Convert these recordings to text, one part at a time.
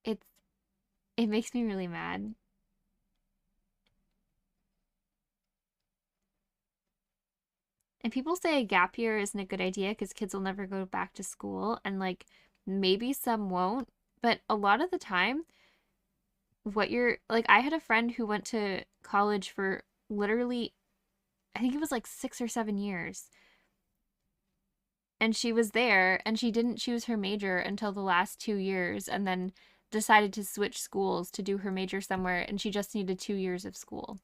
It's it makes me really mad. And people say a gap year isn't a good idea because kids will never go back to school, and like maybe some won't, but a lot of the time, what you're like, I had a friend who went to college for literally, I think it was like 6 or 7 years, and she was there and she didn't choose her major until the last 2 years and then decided to switch schools to do her major somewhere, and she just needed 2 years of school.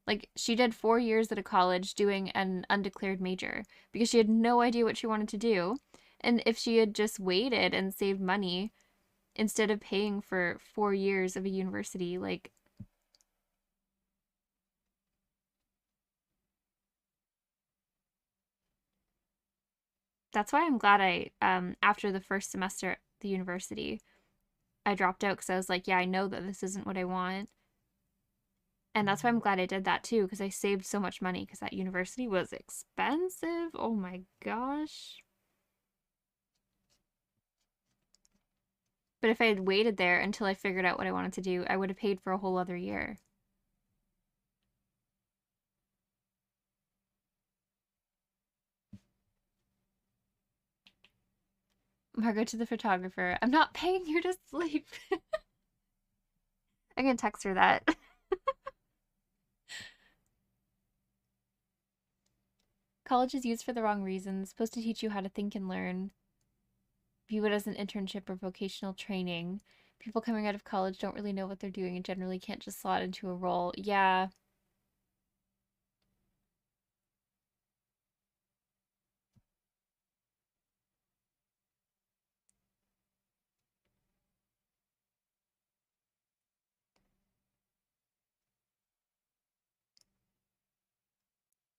Like she did 4 years at a college doing an undeclared major because she had no idea what she wanted to do. And if she had just waited and saved money instead of paying for 4 years of a university, like that's why I'm glad I after the first semester at the university, I dropped out because I was like, yeah, I know that this isn't what I want. And that's why I'm glad I did that too, because I saved so much money because that university was expensive. Oh my gosh. But if I had waited there until I figured out what I wanted to do, I would have paid for a whole other year. Margo to the photographer, I'm not paying you to sleep. I'm gonna text her that. College is used for the wrong reasons, supposed to teach you how to think and learn. View it as an internship or vocational training. People coming out of college don't really know what they're doing and generally can't just slot into a role. Yeah.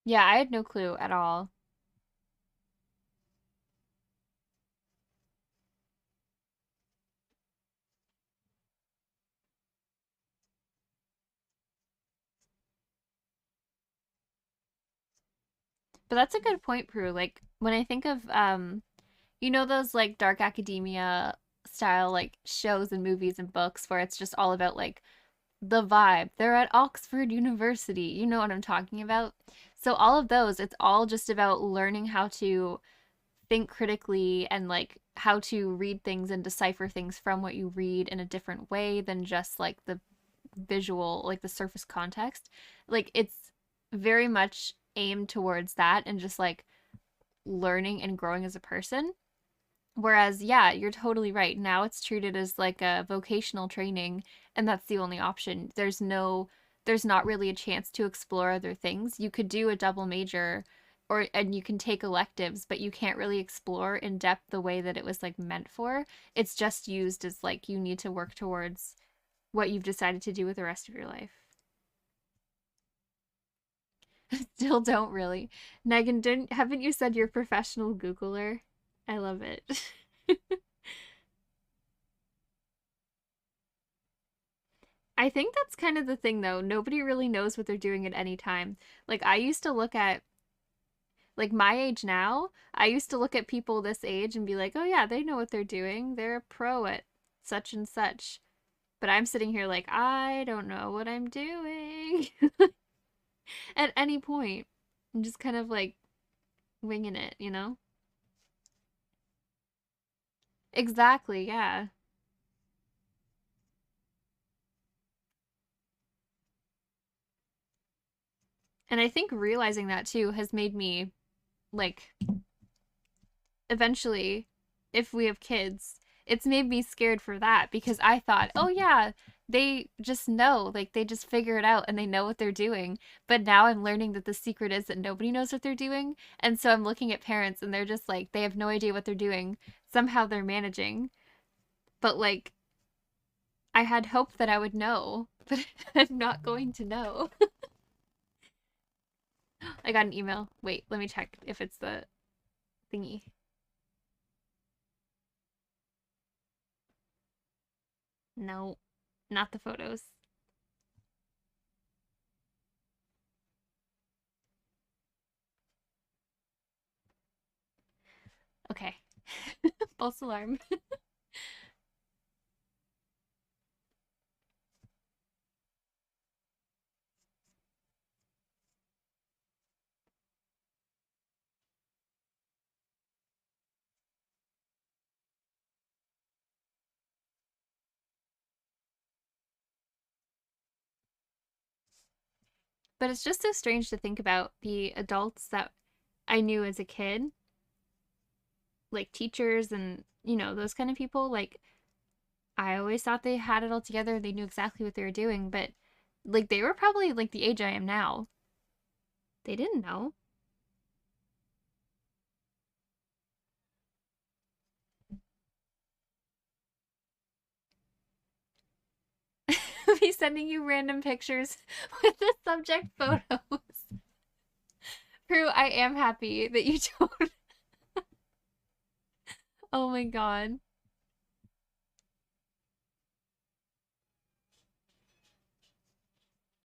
Yeah, I had no clue at all. But that's a good point, Prue. Like when I think of you know those like dark academia style like shows and movies and books where it's just all about like the vibe. They're at Oxford University. You know what I'm talking about? So all of those, it's all just about learning how to think critically and like how to read things and decipher things from what you read in a different way than just like the visual, like the surface context. Like it's very much aimed towards that and just like learning and growing as a person. Whereas, yeah, you're totally right. Now it's treated as like a vocational training, and that's the only option. There's not really a chance to explore other things. You could do a double major and you can take electives, but you can't really explore in depth the way that it was like meant for. It's just used as like you need to work towards what you've decided to do with the rest of your life. Still don't really. Megan, didn't haven't you said you're a professional Googler? I love it. I think that's kind of the thing though. Nobody really knows what they're doing at any time. Like I used to look at like my age now, I used to look at people this age and be like, "Oh yeah, they know what they're doing. They're a pro at such and such." But I'm sitting here like, "I don't know what I'm doing." At any point. I'm just kind of like winging it, you know? Exactly, yeah. And I think realizing that too has made me like eventually, if we have kids, it's made me scared for that because I thought, oh yeah, they just know, like they just figure it out and they know what they're doing. But now I'm learning that the secret is that nobody knows what they're doing. And so I'm looking at parents and they're just like, they have no idea what they're doing. Somehow they're managing. But like, I had hoped that I would know, but I'm not going to know. I got an email. Wait, let me check if it's the thingy. No, not the photos. Okay. False alarm. But it's just so strange to think about the adults that I knew as a kid, like teachers and, those kind of people. Like, I always thought they had it all together. They knew exactly what they were doing, but like they were probably like the age I am now. They didn't know. Be sending you random pictures with the subject photos. Prue, I am happy that you don't. Oh my god.